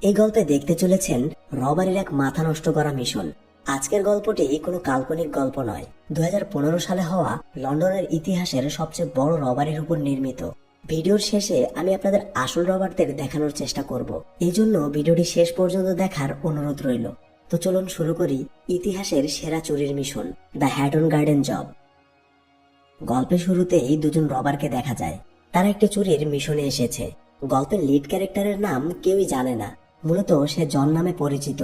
এই গল্পে দেখতে চলেছেন রবারির এক মাথা নষ্ট করা মিশন। আজকের গল্পটি কোনো কাল্পনিক গল্প নয়, 2015 সালে হওয়া লন্ডনের ইতিহাসের সবচেয়ে বড় রবারির উপর নির্মিত। ভিডিওর শেষে আমি আপনাদের আসল রবারদের দেখানোর চেষ্টা করব, এই জন্য ভিডিওটি শেষ পর্যন্ত দেখার অনুরোধ রইল। তো চলুন শুরু করি ইতিহাসের সেরা চুরির mission, the Hatton garden job. গল্পের শুরুতেই দুজন রবারকে দেখা যায়। তারা একটি চুরির মিশনে এসেছে। গল্পের লিড ক্যারেক্টারের নাম কেউই জানে না, মূলত সে জন নামে পরিচিত।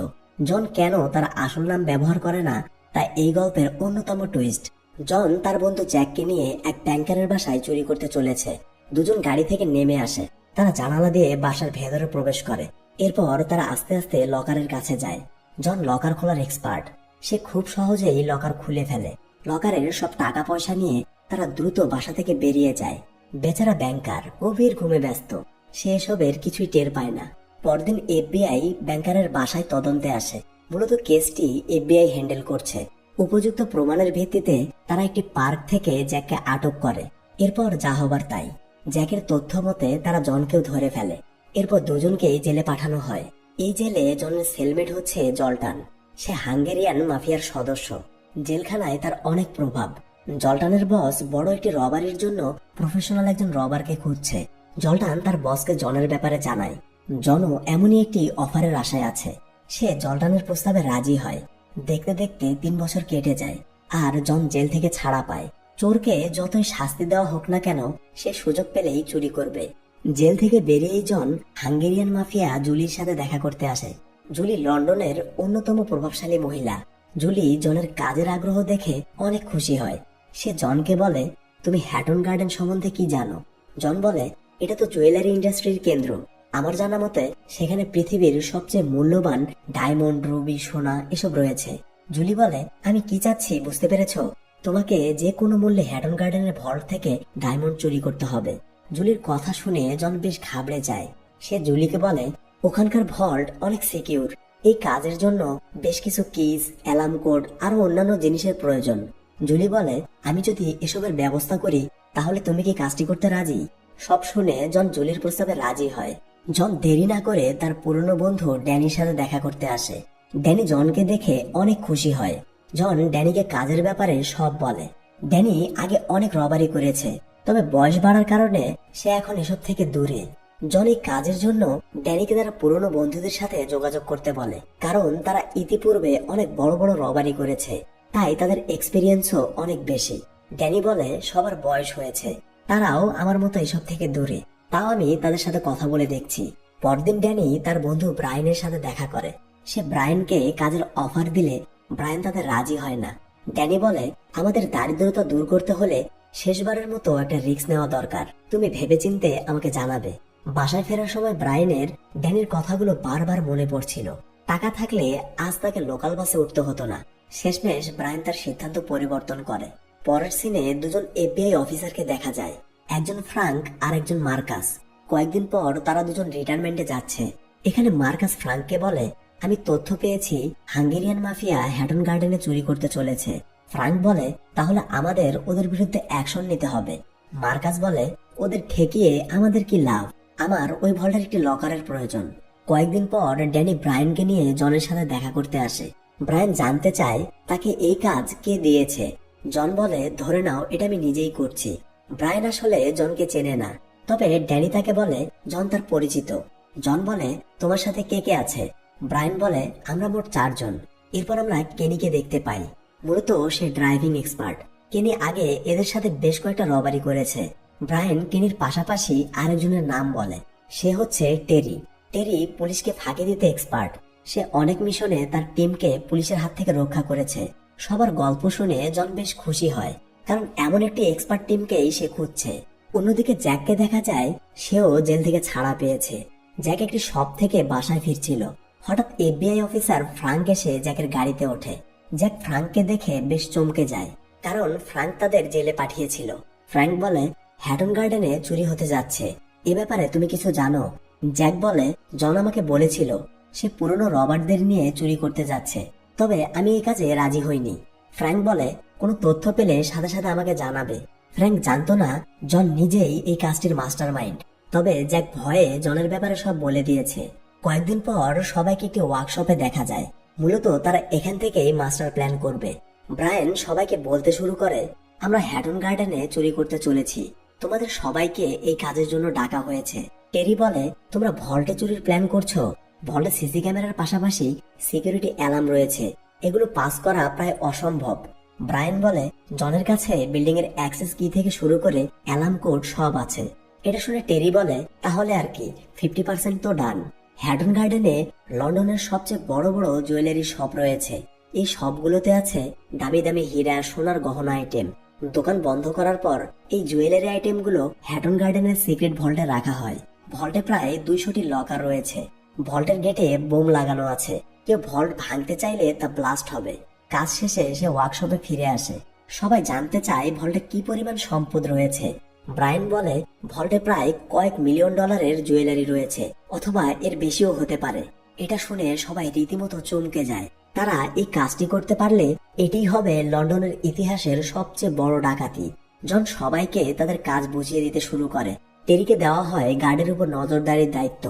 জন কেন তার আসল নাম ব্যবহার করে না, তা এই গল্পের অন্যতম টুইস্ট। জন তার বন্ধু জ্যাককে নিয়ে এক ব্যাংকারের বাসায় চুরি করতে চলেছে। দুজন গাড়ি থেকে নেমে আসে। তারা জানালা দিয়ে বাসার ভেতরে প্রবেশ করে। এরপর তারা আস্তে আস্তে লকারের কাছে যায়। জন লকার খোলার এক্সপার্ট। সে খুব সহজেই লকার খুলে ফেলে। লকারের সব টাকা পয়সা নিয়ে তারা দ্রুত বাসা থেকে বেরিয়ে যায়। বেচারা ব্যাংকার গভীর ঘুমে ব্যস্ত। সে এসবের কিছুই টের পায় না। পরদিন এফবিআই ব্যাংকারের বাসায় তদন্তে আসে। মূলত কেসটি এফবিআই হ্যান্ডেল করছে। উপযুক্ত প্রমাণের ভিত্তিতে তারা একটি পার্ক থেকে জ্যাককে আটক করে। এরপর যা হবার তাই। জ্যাকের তথ্য মতে তারা জনকেও ধরে ফেলে। এরপর দুজনকেই জেলে পাঠানো হয়। এই জেলে জনের সেলমেট হচ্ছে জলটান। সে হাঙ্গেরিয়ান মাফিয়ার সদস্য। জেলখানায় তার অনেক প্রভাব। জলটানের বস বড় একটি রবারির জন্য প্রফেশনাল একজন রবারকে খুঁজছে। জলটান তার বসকে জনের ব্যাপারে জানায়। জনও এমনই একটি অফারের আশায় আছে। সে জলটানের প্রস্তাবে রাজি হয়। দেখতে দেখতে 3 বছর কেটে যায়, আর জন জেল থেকে ছাড়া পায়। চোরকে যতই শাস্তি দেওয়া হোক না কেন, সে সুযোগ পেলেই চুরি করবে। জেল থেকে বেরিয়েই জন হাঙ্গেরিয়ান মাফিয়া জুলির সাথে দেখা করতে আসে। জুলি লন্ডনের অন্যতম প্রভাবশালী মহিলা। জুলি জনের কাজের আগ্রহ দেখে অনেক খুশি হয়। সে জনকে বলে, তুমি হ্যাটন গার্ডেন সম্বন্ধে কি জানো? জন বলে, এটা তো জুয়েলারি ইন্ডাস্ট্রির কেন্দ্র। আমার জানা মতে সেখানে পৃথিবীর সবচেয়ে মূল্যবান ডায়মন্ড, রুবি, সোনা এসব রয়েছে। জুলি বলে, আমি কি চাচ্ছি বুঝতে পেরেছ? তোমাকে যে কোনো মূল্যে হ্যাটন গার্ডেনের ভল্ট থেকে ডায়মন্ড চুরি করতে হবে। জুলির কথা শুনে জন বেশ ঘাবড়ে যায়। সে জুলিকে বলে, ওখানকার ভল্ট অনেক সিকিউর। এই কাজের জন্য বেশ কিছু কিজ, অ্যালার্ম কোড আরো অন্যান্য জিনিসের প্রয়োজন। জুলি বলে, আমি যদি এসবের ব্যবস্থা করি তাহলে তুমি কি কাজটি করতে রাজি? সব শুনে জন জুলির প্রস্তাবে রাজি হয়। জন দেরি না করে তার পুরনো বন্ধু ড্যানির সাথে দেখা করতে আসে। ড্যানি জনকে দেখে অনেক খুশি হয়। জন ড্যানিকে কাজের ব্যাপারে সব বলে। ড্যানি আগে অনেক রবারি করেছে, তবে বয়স বাড়ার কারণে সে এখন এসব থেকে দূরে। জন এই কাজের জন্য ড্যানিকে তার পুরনো বন্ধুদের সাথে যোগাযোগ করতে বলে, কারণ তারা ইতিপূর্বে অনেক বড় বড় রবারি করেছে, তাই তাদের এক্সপিরিয়েন্সও অনেক বেশি। ড্যানি বলে, সবার বয়স হয়েছে, তারাও আমার মতো এসব থেকে দূরে, তাও আমি তাদের সাথে কথা বলে দেখছি। পরদিন ড্যানি তার বন্ধু ব্রায়ানের সাথে দেখা করে। সে ব্রায়ানকে কাজের অফার দিলে ব্রায়ান তাদের রাজি হয় না। ড্যানি বলে, আমাদের দারিদ্রতা দূর করতে হলে শেষবারের মতো একটা রিস্ক নেওয়া দরকার। তুমি ভেবেচিন্তে আমাকে জানাবে। বাসায় ফেরার সময় ব্রায়ানের ড্যানির কথাগুলো বারবার মনে পড়ছিল। টাকা থাকলে আজ তাকে লোকাল বাসে উঠতে হতো না। শেষমেশ ব্রায়ান তার সিদ্ধান্ত পরিবর্তন করে। পরের সিনে দুজন এফবিআই অফিসারকে দেখা যায়, একজন ফ্রাঙ্ক আর একজন মার্কাস। কয়েকদিন পর তারা দুজন রিটায়ারমেন্টে যাচ্ছে। এখানে মার্কাস ফ্রাঙ্ককে বলে, আমি তথ্য পেয়েছি হাঙ্গেরিয়ান মাফিয়া হ্যাটন গার্ডেনে চুরি করতে চলেছে। ফ্রাঙ্ক বলে, তাহলে আমাদের ওদের বিরুদ্ধে অ্যাকশন নিতে হবে। মার্কাস বলে, ওদের ঠেকিয়ে আমাদের কি লাভ? আমার ওই ভল্টের একটি লকারের প্রয়োজন। কয়েকদিন পর ড্যানি ব্রায়ানকে নিয়ে জনের সাথে দেখা করতে আসে। ব্রায়ান জানতে চায় তাকে এই কাজ কে দিয়েছে। জন বলে, ধরে নাও এটা আমি নিজেই করছি। ব্রায়ান আসলে জনকে চেনে না, তবে ড্যানি তাকে বলে জন তার পরিচিত। জন বলে, তোমার সাথে কে কে আছে? ব্রায়ান বলে, আমরা মোট 4 জন। এরপর আমরা কেনিকে দেখতে পাই। মূলত সে ড্রাইভিং এক্সপার্ট। কেনি আগে এদের সাথে বেশ কয়েকটা রবারি করেছে। ব্রায়ান কেনির পাশাপাশি আরেকজনের নাম বলে, সে হচ্ছে টেরি। টেরি পুলিশকে ফাঁকি দিতে এক্সপার্ট। সে অনেক মিশনে তার টিমকে পুলিশের হাত থেকে রক্ষা করেছে। সবার গল্প শুনে জন বেশ খুশি হয়, কারণ এমন একটি এক্সপার্ট টিমকেই সে খুঁজছে। অন্যদিকে জ্যাককে দেখা যায়, সেও জেল থেকে ছাড়া পেয়েছে। জ্যাক একটি শপ থেকে বাসায় ফিরছিল। হঠাৎ এফবিআই অফিসার ফ্রাঙ্ক এসে জ্যাকের গাড়িতে ওঠে। জ্যাক ফ্রাঙ্ককে দেখে বেশ চমকে যায়, কারণ ফ্রাঙ্ক তাদের জেলে পাঠিয়েছিল। ফ্রাঙ্ক বলে, হ্যাটন গার্ডেনে চুরি হতে যাচ্ছে, এ ব্যাপারে তুমি কিছু জানো? জ্যাক বলে, জন আমাকে বলেছিল সে পুরনো রবারদের নিয়ে চুরি করতে যাচ্ছে, তবে আমি এই কাজে রাজি হইনি। ফ্রাঙ্ক বলে, কোনো তথ্য পেলে সাথে সাথে আমাকে জানাবে। ফ্রাঙ্ক জানতো না জন নিজেই এই কাজটির মাস্টার মাইন্ড, তবে জ্যাক ভয়ে জনের ব্যাপারে সব বলে দিয়েছে। কয়েকদিন পর সবাইকে একটি ওয়ার্কশপে দেখা যায়। মূলত তারা এখান থেকেই মাস্টার প্ল্যান করবে। ব্রায়ান সবাইকে বলতে শুরু করে, আমরা হ্যাটন গার্ডেনে চুরি করতে চলেছি, তোমাদের সবাইকে এই কাজের জন্য ডাকা হয়েছে। টেরি বলে, তোমরা ভল্টে চুরির প্ল্যান করছো? ভল্টে সিসি ক্যামেরার পাশাপাশি সিকিউরিটি অ্যালার্ম রয়েছে, এগুলো পাস করা প্রায় অসম্ভব। ব্রায়ান বলে, জনের কাছে বিল্ডিং এর অ্যাক্সেস কি থেকে শুরু করে অ্যালার্ম কোড সব আছে। এটা শুনে টেরি বলে, তাহলে আর কি, 50% তো ডান। হ্যাটন গার্ডেনে লন্ডনের সবচেয়ে বড় বড় জুয়েলারি শপ রয়েছে। এই শপগুলোতে আছে দামি দামি হীরা, সোনার গহনা আইটেম। দোকান বন্ধ করার পর এই জুয়েলারি আইটেমগুলো হ্যাটন গার্ডেনের সিক্রেট ভল্টে রাখা হয়। ভল্টে প্রায় 200টি লকার রয়েছে। ভল্টের গেটে বোম লাগানো আছে, কেউ ভল্ট ভাঙতে চাইলে তা ব্লাস্ট হবে। কাজ শেষে সে ওয়ার্কশপে ফিরে আসে। সবাই জানতে চায় ভল্টে কি পরিমাণ সম্পদ রয়েছে। ব্রায়ান বলে, ভল্টে প্রায় কয়েক মিলিয়ন ডলারের জুয়েলারি রয়েছে, অথবা এর বেশিও হতে পারে। এটা শুনে সবাই রীতিমতো চমকে যায়। তারা এই কাজটি করতে পারলে এটাই হবে লন্ডনের ইতিহাসের সবচেয়ে বড় ডাকাতি। জন সবাইকে তাদের কাজ বুঝিয়ে দিতে শুরু করে। টেরিকে দেওয়া হয় গার্ডের উপর নজরদারির দায়িত্ব।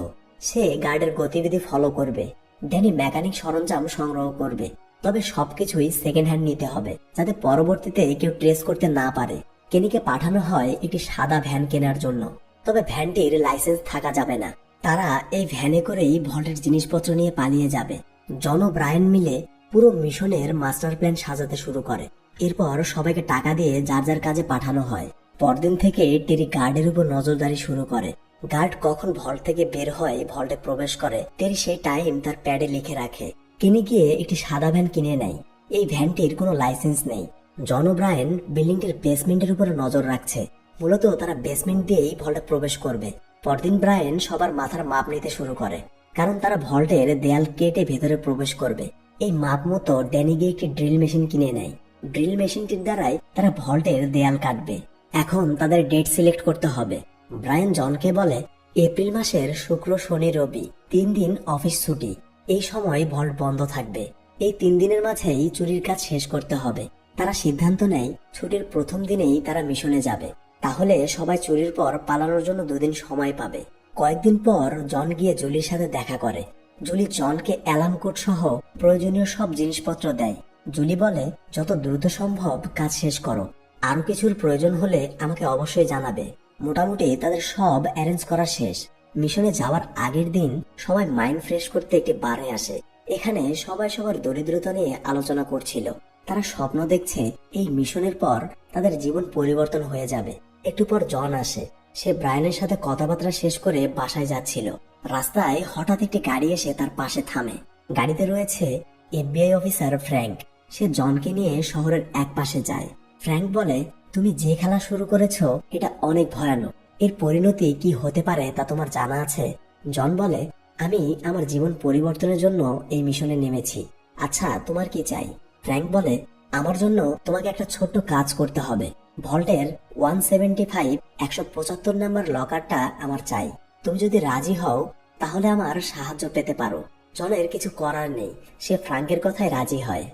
সে গার্ডের গতিবিধি ফলো করবে। ড্যানি মেকানিক সরঞ্জাম সংগ্রহ করবে, তবে সবকিছুই সেকেন্ড হ্যান্ড নিতে হবে, যাতে পরবর্তীতে কেউ ট্রেস করতে না পারে। কেনিকে পাঠানো হয় একটি সাদা ভ্যান কেনার জন্য, তবে ভ্যানটির লাইসেন্স থাকা যাবে না। তারা এই ভ্যানে করেই ভল্টের জিনিসপত্র নিয়ে পালিয়ে যাবে। জন ও ব্রায়ান মিলে পুরো মিশনের মাস্টার প্ল্যান সাজাতে শুরু করে। এরপর সবাইকে টাকা দিয়ে যার যার কাজে পাঠানো হয়। পরদিন থেকে টেরি গার্ডের উপর নজরদারি শুরু করে। গার্ড কখন ভল্ট থেকে বের হয়, ভল্টে প্রবেশ করে, টেরি সেই টাইম তার প্যাডে লিখে রাখে। কিনে গিয়ে একটি সাদা ভ্যান কিনে নেয়। এই ভ্যানটির কোনো লাইসেন্স নেই। জন ও ব্রায়ান বিল্ডিংটির বেসমেন্টের উপরে নজর রাখছে। মূলত তারা বেসমেন্ট দিয়েই ভল্টে প্রবেশ করবে। পরদিন ব্রায়ান সবার মাথার মাপ নিতে শুরু করে, কারণ তারা ভল্টের দেয়াল কেটে ভেতরে প্রবেশ করবে। এই মাপ মতো ড্যানি গিয়ে একটি ড্রিল মেশিন কিনে নেয়। ড্রিল মেশিনটির দ্বারাই তারা ভল্টের দেয়াল কাটবে। এখন তাদের ডেট সিলেক্ট করতে হবে। ব্রায়ান জনকে বলে, এপ্রিল মাসের শুক্র, শনি, রবি 3 দিন অফিস ছুটি। এই সময় ভল্ট বন্ধ থাকবে। এই 3 দিনের মাঝেই চুরির কাজ শেষ করতে হবে। তারা সিদ্ধান্ত নেয় ছুটির প্রথম দিনেই তারা মিশনে যাবে। তাহলে সবাই চুরির পর পালানোর জন্য 2 দিন সময় পাবে। কয়েকদিন পর জন গিয়ে জুলির সাথে দেখা করে। জুলি জনকে অ্যালার্ম কোড সহ প্রয়োজনীয় সব জিনিসপত্র দেয়। জুলি বলে, যত দ্রুত সম্ভব কাজ শেষ করো, আরো কিছুর প্রয়োজন হলে আমাকে অবশ্যই জানাবে। মোটামুটি তাদের সব অ্যারেঞ্জ করা শেষ। মিশনে যাওয়ার আগের দিন সবাই মাইন্ড ফ্রেশ করতে একটি বারে আসে। এখানে সবাই সবার দরিদ্রতা নিয়ে আলোচনা করছিল। তারা স্বপ্ন দেখছে এই মিশনের পর তাদের জীবন পরিবর্তন হয়ে যাবে। একটু পর জন আসে। সে ব্রায়ানের সাথে কথাবার্তা শেষ করে বাসায় যাচ্ছিল। রাস্তায় হঠাৎ একটি গাড়ি এসে তার পাশে থামে। গাড়িতে রয়েছে এফবিআই অফিসার ফ্র্যাঙ্ক। সে জনকে নিয়ে শহরের এক পাশে যায়। ফ্র্যাঙ্ক বলে, তুমি যে খেলা শুরু করেছো এটা অনেক ভয়ানক। এর পরিণতি কি হতে পারে তা তোমার জানা আছে? জন বলে, আমি আমার জীবন পরিবর্তনের জন্য এই মিশনে নেমেছি। আচ্ছা, তোমার কি চাই? ফ্র্যাঙ্ক বলে, আমার জন্য তোমাকে একটা ছোট্ট কাজ করতে হবে। ভল্টের 175 নাম্বার লকারটা আমার চাই। তুমি যদি রাজি হও তাহলে আমার সাহায্য পেতে পারো। জনের কিছু করার নেই, সে ফ্র্যাঙ্কের কথায় রাজি হয়।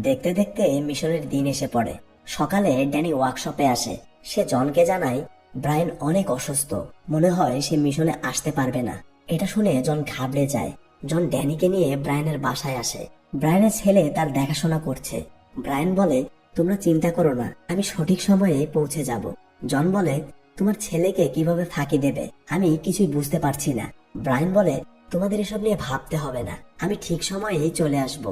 দেখতে দেখতে মিশনের দিন এসে পড়ে। সকালে ড্যানি ওয়ার্কশপে আসে। সে জনকে জানায় ব্রায়ান অনেক অসুস্থ, মনে হয় সে মিশনে আসতে পারবে না। এটা শুনে জন ঘাবড়ে যায়। জন ড্যানিকে নিয়ে ব্রায়ানের বাসায় আসে। ব্রায়ানের ছেলে তার দেখাশোনা করছে। ব্রায়ান বলে, তোমরা চিন্তা করো না, আমি সঠিক সময়ে পৌঁছে যাব। জন বলে, তোমার ছেলেকে কিভাবে ফাঁকি দেবে আমি কিছুই বুঝতে পারছি না। ব্রায়ান বলে, তোমাদের এসব নিয়ে ভাবতে হবে না, আমি ঠিক সময়েই চলে আসব।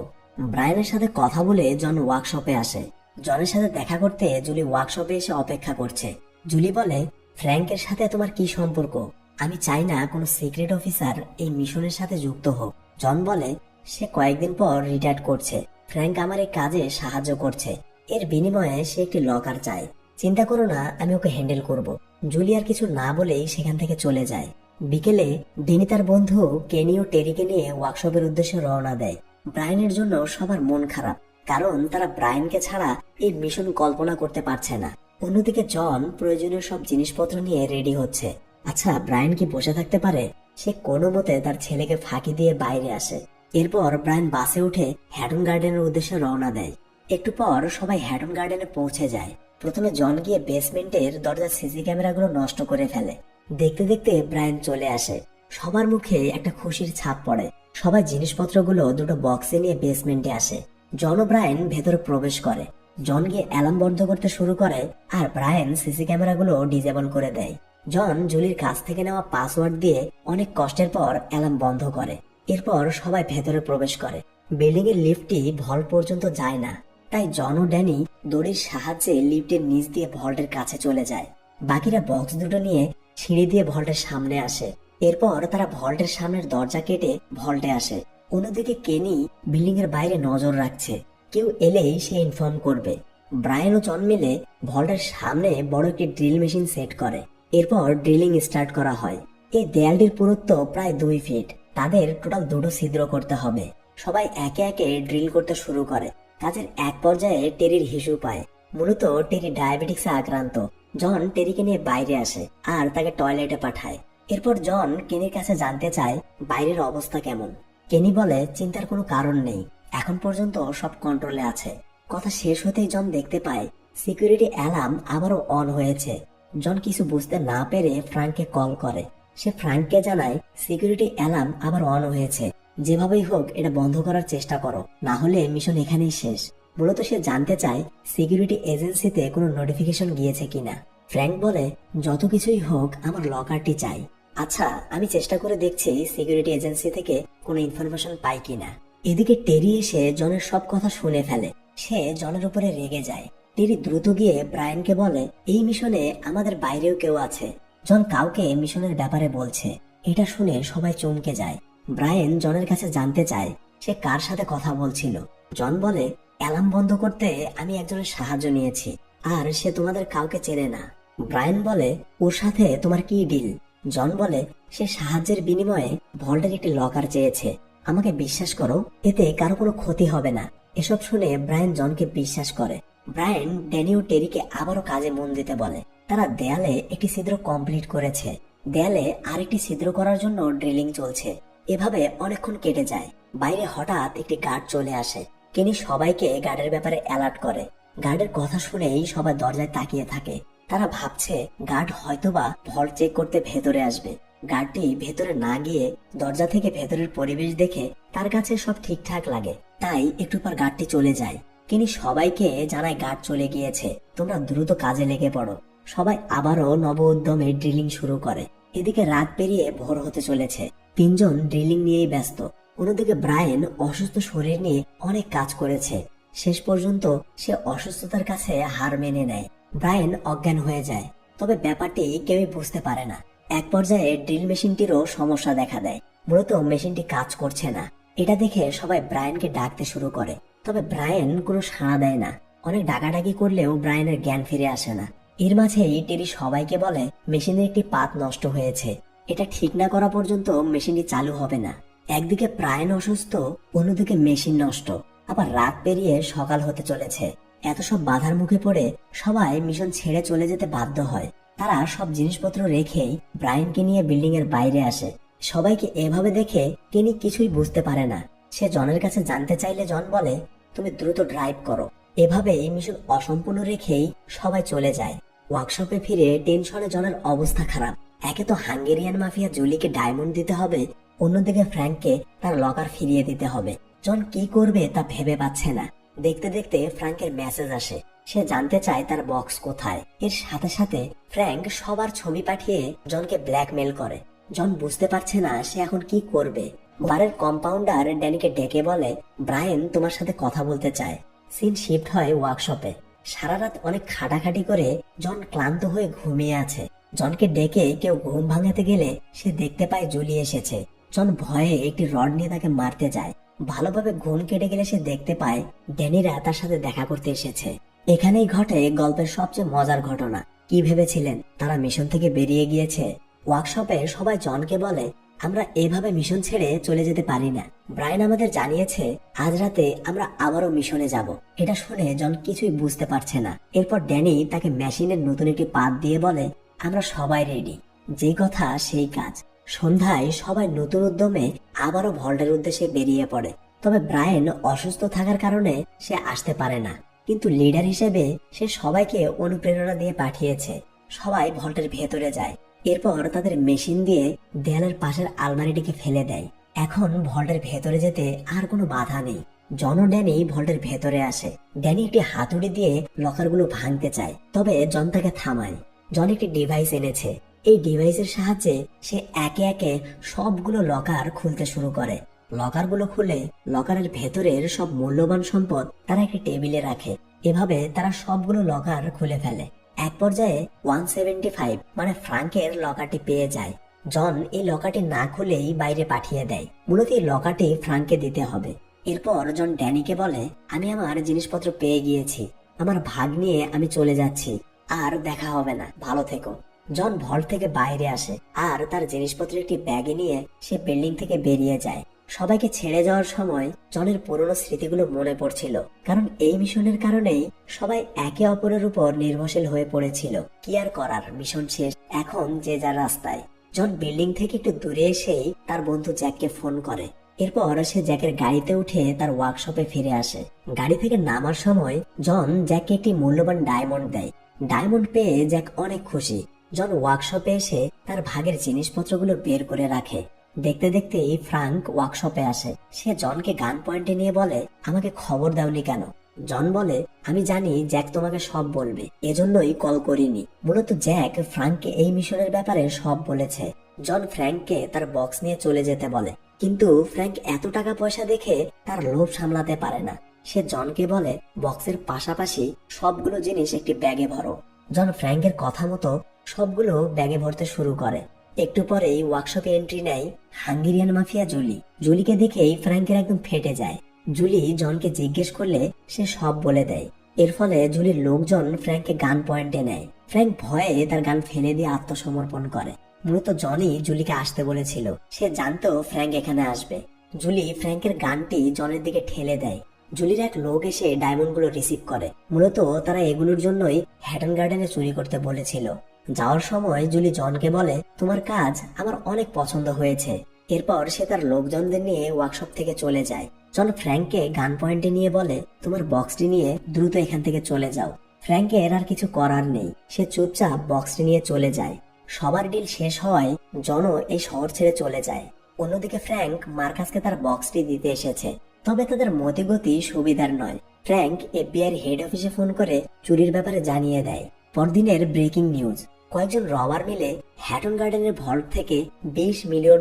ব্রায়ানের সাথে কথা বলে জন ওয়ার্কশপে আসে। জনের সাথে দেখা করতে জুলি ওয়ার্কশপে এসে অপেক্ষা করছে। জুলি বলে, ফ্র্যাঙ্কের সাথে তোমার কি সম্পর্ক? আমি চাই না কোনো সিক্রেট অফিসার এই মিশনের সাথে যুক্ত হোক। জন বলে, সে কয়েকদিন পর রিটায়ার করছে। ফ্র্যাঙ্ক আমার এই কাজে সাহায্য করছে, এর বিনিময়ে সে একটি লকার চায়। চিন্তা করো না, আমি ওকে হ্যান্ডেল করব। জুলি আর কিছু না বলেই সেখান থেকে চলে যায়। বিকেলে ডেনি তার বন্ধু কেনি ও টেরিকে নিয়ে ওয়ার্কশপের উদ্দেশ্যে রওনা দেয়। ব্রায়ানের জন্য সবার মন খারাপ, কারণ তারা ব্রায়ানকে ছাড়া এই মিশন কল্পনা করতে পারছে না। অন্যদিকে জন প্রয়োজনীয় সব জিনিসপত্র নিয়ে রেডি হচ্ছে। আচ্ছা, ব্রায়ান কি বসে থাকতে পারে? সে কোনো মতে তার ছেলেকে ফাঁকি দিয়ে বাইরে আসে। এরপর ব্রায়ান বাসে উঠে হ্যাটন গার্ডেনের উদ্দেশ্যে রওনা দেয়। একটু পর সবাই হ্যাটন গার্ডেনে পৌঁছে যায়। প্রথমে জন গিয়ে বেসমেন্টের দরজার সিসি ক্যামেরাগুলো নষ্ট করে ফেলে। দেখতে দেখতে ব্রায়ান চলে আসে। সবার মুখে একটা খুশির ছাপ পড়ে। সবাই জিনিসপত্রগুলো দুটো বক্সে নিয়ে বেসমেন্টে আসে। জন ও ব্রায়ান ভেতরে প্রবেশ করে। জন গিয়ে অ্যালার্ম বন্ধ করতে শুরু করে, আর ব্রায়ান সিসি ক্যামেরাগুলো ডিজেবল করে দেয়। জন জুলির কাছ থেকে নেওয়া পাসওয়ার্ড দিয়ে অনেক কষ্টের পর অ্যালার্ম বন্ধ করে। এরপর সবাই ভেতরে প্রবেশ করে। বিল্ডিং এর লিফটটি ভল্ট পর্যন্ত যায় না, তাই জন ও ড্যানি দড়ির সাহায্যে লিফটের নিচ দিয়ে ভল্টের কাছে চলে যায়। বাকিরা বক্স দুটো নিয়ে সিঁড়ি দিয়ে ভল্টের সামনে আসে। এরপর তারা ভল্টের সামনের দরজা কেটে ভল্টে আসে। অন্যদিকে কেনি বিল্ডিং এর বাইরে নজর রাখছে, কেউ এলেই সে ইনফর্ম করবে। ব্রায়ান ও জন মিলে ভল্টের সামনে বড় একটি ড্রিল মেশিন সেট করে। এরপর ড্রিলিং স্টার্ট করা হয়। এই দেয়ালটির পুরুত্ব প্রায় 2 ফিট। তাদের টোটাল 2টো ছিদ্র করতে হবে। সবাই একে একে ড্রিল করতে শুরু করে। কাজের এক পর্যায়ে টেরির হিসু পায়। মূলত টেরি ডায়াবেটিক্সে আক্রান্ত। জন টেরিকে নিয়ে বাইরে আসে আর তাকে টয়লেটে পাঠায়। এরপর জন কেনির কাছে জানতে চায় বাইরের অবস্থা কেমন। কেনি বলে চিন্তার কোনো কারণ নেই, এখন পর্যন্ত সব কন্ট্রোলে আছে। কথা শেষ হতেই জন দেখতে পায় সিকিউরিটি অ্যালার্ম আবারও অন হয়েছে। জন কিছু বুঝতে না পেরে ফ্রাঙ্ককে কল করে। সে ফ্রাঙ্ককে জানায় সিকিউরিটি অ্যালার্ম আবার অন হয়েছে, যেভাবেই হোক এটা বন্ধ করার চেষ্টা করো, না হলে মিশন এখানেই শেষ। মূলত সে জানতে চায় সিকিউরিটি এজেন্সিতে কোনো নোটিফিকেশন গিয়েছে কিনা। ফ্র্যাঙ্ক বলে যত কিছুই হোক আমার লকারটি চাই। আচ্ছা, আমি চেষ্টা করে দেখছি সিকিউরিটি এজেন্সি থেকে কোনো ইনফরমেশন পাই কিনা। এদিকে টেরি এসে জনের সব কথা শুনে ফেলে। সে জনের উপরে রেগে যায়। টেরি দ্রুত গিয়ে ব্রায়ানকে বলে এই মিশনে আমাদের বাইরেও কেউ আছে। জন কাউকে মিশনের ব্যাপারে বলছে। এটা শুনে সবাই চমকে যায়। ব্রায়ান জনের কাছে জানতে চায় সে কার সাথে কথা বলছিল। জন বলে অ্যালার্ম বন্ধ করতে আমি একজনের সাহায্য নিয়েছি, আর সে তোমাদের কাউকে চেনে না। ব্রায়ান বলে ওর সাথে তোমার কি ডিল? জন বলে সে সাহায্যের বিনিময়ে ভল্টের একটি লকার চেয়েছে। আমাকে বিশ্বাস করো, এতে কারো কোনো ক্ষতি হবে না। এসব শুনে ব্রায়ান জনকে বিশ্বাস করে। ব্রায়ান ড্যানি ও টেরিকে আবারও কাজে মন দিতে বলে। তারা দেয়ালে একটি ছিদ্র কমপ্লিট করেছে। দেয়ালে আরেকটি ছিদ্র করার জন্য ড্রিলিং চলছে। এভাবে অনেকক্ষণ কেটে যায়। বাইরে হঠাৎ একটি গার্ড চলে আসে। কেনি সবাইকে গার্ডের ব্যাপারে অ্যালার্ট করে। গার্ডের কথা শুনেই সবাই দরজায় তাকিয়ে থাকে। তারা ভাবছে গার্ড হয়তোবা ভল্ট চেক করতে ভেতরে আসবে। গার্ডটি ভেতরে না গিয়ে দরজা থেকে ভেতরের পরিবেশ দেখে তার কাছে সব ঠিকঠাক লাগে, তাই একটু পর গার্ডটি চলে যায়। কেনি সবাইকে জানায় গার্ড চলে গিয়েছে, তোমরা দ্রুত কাজে লেগে পড়ো। সবাই আবারও নব উদ্যমে ড্রিলিং শুরু করে। এদিকে রাত পেরিয়ে ভোর হতে চলেছে। তিনজন ড্রিলিং নিয়েই ব্যস্ত। অন্যদিকে ব্রায়ান অসুস্থ শরীর নিয়ে অনেক কাজ করেছে। শেষ পর্যন্ত সে অসুস্থতার কাছে হার মেনে নেয়। ব্রায়ান অজ্ঞান হয়ে যায়, তবে ব্যাপারটি কেউই বুঝতে পারে না। এক পর্যায়ে ড্রিল মেশিনটিরও সমস্যা দেখা দেয়। মূলত মেশিনটি কাজ করছে না। এটা দেখে সবাই ব্রায়ানকে ডাকতে শুরু করে, তবে ব্রায়ান কোনো সাড়া দেয় না। অনেক ডাকাডাকি করলেও ব্রায়ানের জ্ঞান ফিরে আসে না। এর মাঝেই টেরি সবাইকে বলে মেশিনের একটি পাত নষ্ট হয়েছে, এটা ঠিক না করা পর্যন্ত মেশিনটি চালু হবে না। একদিকে ব্রায়ান অসুস্থ, অন্যদিকে মেশিন নষ্ট, আবার রাত পেরিয়ে সকাল হতে চলেছে। এত সব বাধার মুখে পড়ে সবাই মিশন ছেড়ে চলে যেতে বাধ্য হয়। তারা সব জিনিসপত্র রেখেই ব্রায়ানকে নিয়ে বিল্ডিং এর বাইরে আসে। সবাইকে এভাবে দেখে কেনি কিছুই বুঝতে পারে না। সে জনের কাছে জানতে চাইলে জন বলে তুমি দ্রুত ড্রাইভ করো। এভাবে মিশন অসম্পূর্ণ রেখেই সবাই চলে যায়। ওয়ার্কশপে ফিরে টেনশনে জনের অবস্থা খারাপ। একে তো হাঙ্গেরিয়ান মাফিয়া জুলিকে ডায়মন্ড দিতে হবে, অন্যদিকে ফ্র্যাঙ্ককে তার লকার ফিরিয়ে দিতে হবে। জন কি করবে তা ভেবে পাচ্ছে না। দেখতে দেখতে ফ্র্যাঙ্কের মেসেজ আসে। সে জানতে চায় তার বক্স কোথায়। এর সাথে সাথে ফ্র্যাঙ্ক সবার ছবি পাঠিয়ে জনকে ব্ল্যাকমেল করে। জন বুঝতে পারছে না সে এখন কি করবে। বারের কম্পাউন্ডার ড্যানিকে ডেকে বলে ব্রায়ান তোমার সাথে কথা বলতে চায়। সিন শিফট হয় ওয়ার্কশপে। সারা রাত অনেক খাটাখাটি করে জন ক্লান্ত হয়ে ঘুমিয়ে আছে। জনকে ডেকে কেউ ঘুম ভাঙাতে গেলে সে দেখতে পায় জুলি এসেছে। জন ভয়ে একটি রড নিয়ে তাকে মারতে যায়। ভালোভাবে ঘুম কেটে গেলে সে দেখতে পায় ড্যানিরা তার সাথে দেখা করতে এসেছে। এখানেই ঘটে গল্পের সবচেয়ে মজার ঘটনা। কি ভেবেছিলেন তারা মিশন থেকে বেরিয়ে গিয়েছে? ওয়ার্কশপে সবাই জনকে বলে আমরা এভাবে মিশন ছেড়ে চলে যেতে পারি না। ব্রায়ান আমাদের জানিয়েছে আজ রাতে আমরা আবারও মিশনে যাব। এটা শুনে জন কিছুই বুঝতে পারছে না। এরপর ড্যানি তাকে মেশিনের নতুন একটি পাত দিয়ে বলে আমরা সবাই রেডি, যে কথা সেই কাজ। সন্ধ্যায় সবাই নতুন উদ্যমে আবারও ভল্টের উদ্দেশ্যে বেরিয়ে পড়ে। তবে ব্রায়ান অসুস্থ থাকার কারণে সে আসতে পারে না, কিন্তু লিডার হিসেবে সে সবাইকে অনুপ্রেরণা দিয়ে পাঠিয়েছে। সবাই ভল্টের ভেতরে যায়। এরপর তাদের মেশিন দিয়ে দেয়ালের পাশের আলমারিটিকে ফেলে দেয়। এখন ভল্টের ভেতরে যেতে আর কোনো বাধা নেই। জন ও ড্যানি ভল্টের ভেতরে আসে। ড্যানি একটি হাতুড়ি দিয়ে লকারগুলো ভাঙতে চায়, তবে জন তাকে থামায়। জন একটি ডিভাইস এনেছে। এই ডিভাইসের সাহায্যে সে একে একে সবগুলো লকার খুলতে শুরু করে। লকারগুলো খুলে লকারের ভেতরের সব মূল্যবান সম্পদ তারা একটি টেবিলে রাখে। এভাবে তারা সবগুলো লকার খুলে ফেলে। এক পর্যায়ে 175 মানে ফ্রাঙ্কের লকারটি পেয়ে যায়। জন এই লকারটি না খুলেই বাইরে পাঠিয়ে দেয়। মূলত এই লকারটি ফ্রাঙ্ককে দিতে হবে। এরপর জন ড্যানিকে বলে, আমি আমার জিনিসপত্র পেয়ে গিয়েছি, আমার ভাগ নিয়ে আমি চলে যাচ্ছি, আর দেখা হবে না, ভালো থেকো। জন ভল্ট থেকে বাইরে আসে আর তার জিনিসপত্র একটি ব্যাগে নিয়ে সে বিল্ডিং থেকে বেরিয়ে যায়। সবাইকে ছেড়ে যাওয়ার সময় জনের পুরনো স্মৃতিগুলো মনে পড়ছিল, কারণ এই মিশনের কারণেই সবাই একে অপরের উপর নির্ভরশীল হয়ে পড়েছিল। কি আর করার, মিশন শেষ, এখন যে যার রাস্তায়। জন বিল্ডিং থেকে একটু দূরে এসেই তার বন্ধু জ্যাককে ফোন করে। এরপর সে জ্যাকের গাড়িতে উঠে তার ওয়ার্কশপে ফিরে আসে। গাড়ি থেকে নামার সময় জন জ্যাককে একটি মূল্যবান ডায়মন্ড দেয়। ডায়মন্ড পেয়ে জ্যাক অনেক খুশি। জন ওয়ার্কশপে এসে তার ভাগের জিনিসপত্রগুলো বের করে রাখে। দেখতে দেখতেই ফ্রাঙ্ক ওয়ার্কশপে আসে। সে জনকে গান পয়েন্টে নিয়ে বলে, আমাকে খবর দাওনি কেন? জন বলে, আমি জানি জ্যাক তোমাকে সব বলবে, এজন্যই কল করিনি। মূলত জ্যাক ফ্রাঙ্ককে এই মিশনের ব্যাপারে সব বলেছে। জন ফ্র্যাঙ্ককে তার বক্স নিয়ে চলে যেতে বলে, কিন্তু ফ্র্যাঙ্ক এত টাকা পয়সা দেখে তার লোভ সামলাতে পারে না। সে জনকে বলে, বক্সের পাশাপাশি সবগুলো জিনিস একটি ব্যাগে ভরো। জন ফ্র্যাঙ্কের কথা মতো সবগুলো ব্যাগে ভরতে শুরু করে। একটু পরেই ওয়ার্কশপে এন্ট্রি নেয় হাঙ্গেরিয়ান মাফিয়া জুলি। জুলিকে দেখেই ফ্র্যাঙ্কের একদম ফেটে যায়। জুলি জনকে জিজ্ঞেস করলে সে সব বলে দেয়। এর ফলে জুলির লোকজন ফ্র্যাঙ্ককে গান পয়েন্টে নেয়। ফ্র্যাঙ্ক ভয়ে তার গান ফেলে দিয়ে আত্মসমর্পণ করে। মূলত জনই জুলিকে আসতে বলেছিল, সে জানতো ফ্র্যাঙ্ক এখানে আসবে। জুলি ফ্র্যাঙ্কের গানটি জনের দিকে ঠেলে দেয়। জুলির এক লোক এসে ডায়মন্ডগুলো রিসিভ করে। মূলত তারা এগুলোর জন্যই হ্যাটন গার্ডেনে চুরি করতে বলেছিল। যাওয়ার সময় জুলি জনকে বলে, তোমার কাজ আমার অনেক পছন্দ হয়েছে। এরপর সে তার লোকজনদের নিয়ে ওয়ার্কশপ থেকে চলে যায়। জন ফ্র্যাঙ্ককে গান পয়েন্টে নিয়ে বলে, তোমার বক্সটি নিয়ে দ্রুত এখান থেকে চলে যাও। ফ্র্যাঙ্কের আর কিছু করার নেই, সে চুপচাপ বক্সটি নিয়ে চলে যায়। সবার ডিল শেষ হওয়ায় জনও এই শহর ছেড়ে চলে যায়। অন্যদিকে ফ্র্যাঙ্ক মার্কাসকে তার বক্সটি দিতে এসেছে, তবে তাদের মতিগতি সুবিধার নয়। ফ্র্যাঙ্ক এফবিআই হেড অফিসে ফোন করে চুরির ব্যাপারে জানিয়ে দেয়। পরদিনের ব্রেকিং নিউজ, কয়েকজন রবার মিলে হ্যাটন গার্ডেনের ভল্ট থেকে $20 মিলিয়ন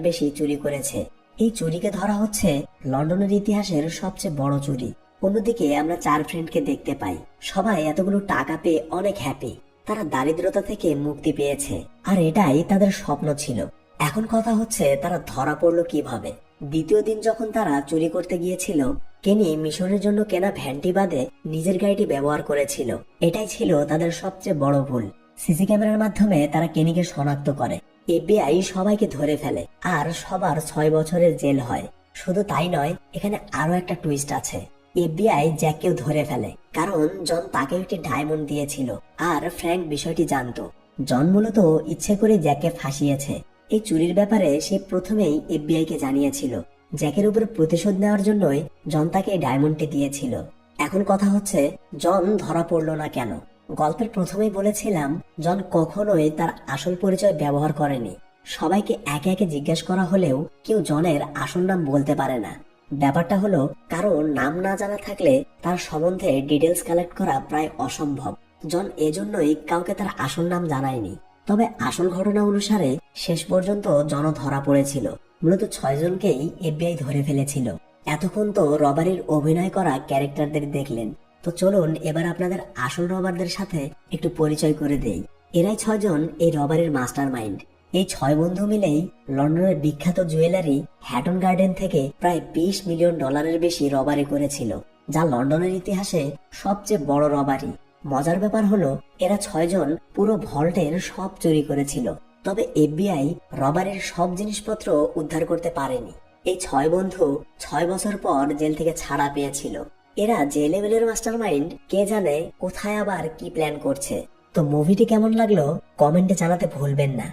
বেশি চুরি করেছে। এই চুরিকে ধরা হচ্ছে লন্ডনের ইতিহাসের সবচেয়ে বড় চুরি। অন্যদিকে আমরা 4 ফ্রেন্ডকে দেখতে পাই। সবাই এতগুলো টাকা পেয়ে অনেক হ্যাপি। তারা দারিদ্রতা থেকে মুক্তি পেয়েছে, আর এটাই তাদের স্বপ্ন ছিল। এখন কথা হচ্ছে তারা ধরা পড়লো কিভাবে। দ্বিতীয় দিন যখন তারা চুরি করতে গিয়েছিল, কেনি মিশনের জন্য কেনা ভ্যানটি বাদে নিজের গাড়িটি ব্যবহার করেছিল। এটাই ছিল তাদের সবচেয়ে বড় ভুল। সিসি ক্যামেরার মাধ্যমে তারা কেনিকে শনাক্ত করে। এফবিআই সবাইকে ধরে ফেলে আর সবার 6 বছরের জেল হয়। শুধু তাই নয়, এখানে আরো একটা টুইস্ট আছে। এফবিআই জ্যাককেও ধরে ফেলে, কারণ জন তাকে একটি ডায়মন্ড দিয়েছিল আর ফ্র্যাঙ্ক বিষয়টি জানতো। জন মূলত ইচ্ছে করে জ্যাককে ফাঁসিয়েছে। এই চুরির ব্যাপারে সে প্রথমেই এফবিআই কে জানিয়েছিল। জ্যাকের উপর প্রতিশোধ নেওয়ার জন্যই জন তাকে এই ডায়মন্ডটি দিয়েছিল। এখন কথা হচ্ছে, জন ধরা পড়লো না কেন? গল্পের প্রথমেই বলেছিলাম, জন কখনোই তার আসল পরিচয় ব্যবহার করেনি। সবাইকে একে একে জিজ্ঞাসা করা হলেও কেউ জনের আসল নাম বলতে পারে না। ব্যাপারটা হলো, কারণ নাম না জানা থাকলে তার সম্বন্ধে ডিটেলস কালেক্ট করা প্রায় অসম্ভব। জন এজন্যই কাউকে তার আসল নাম জানায়নি। তবে আসল ঘটনা অনুসারে শেষ পর্যন্ত জন ধরা পড়েছিল। মূলত 6 জনকেই এফবিআই ধরে ফেলেছিল। এতক্ষণ তো রবারির অভিনয় করা ক্যারেক্টারদের দেখলেন, তো চলুন এবার আপনাদের আসল রবারদের সাথে একটু পরিচয় করে দেই। এরাই 6 জন এই রবারের মাস্টার মাইন্ড। এই 6 বন্ধু মিলেই লন্ডনের বিখ্যাত জুয়েলারি হ্যাটন গার্ডেন থেকে প্রায় $20 মিলিয়ন বেশি রবারি করেছিল, যা লন্ডনের ইতিহাসে সবচেয়ে বড় রবারি। মজার ব্যাপার হলো, এরা 6 জন পুরো ভল্টের সব চুরি করেছিল। তবে এফবিআই রবারের সব জিনিসপত্র উদ্ধার করতে পারেনি। এই 6 বন্ধু 6 বছর পর জেল থেকে ছাড়া পেয়েছিল। এরা যে লেভেলের মাস্টারমাইন্ড কে জানে, কোথায় আবার কি প্ল্যান করছে। তো মুভিটি কেমন লাগলো কমেন্টে জানাতে ভুলবেন না।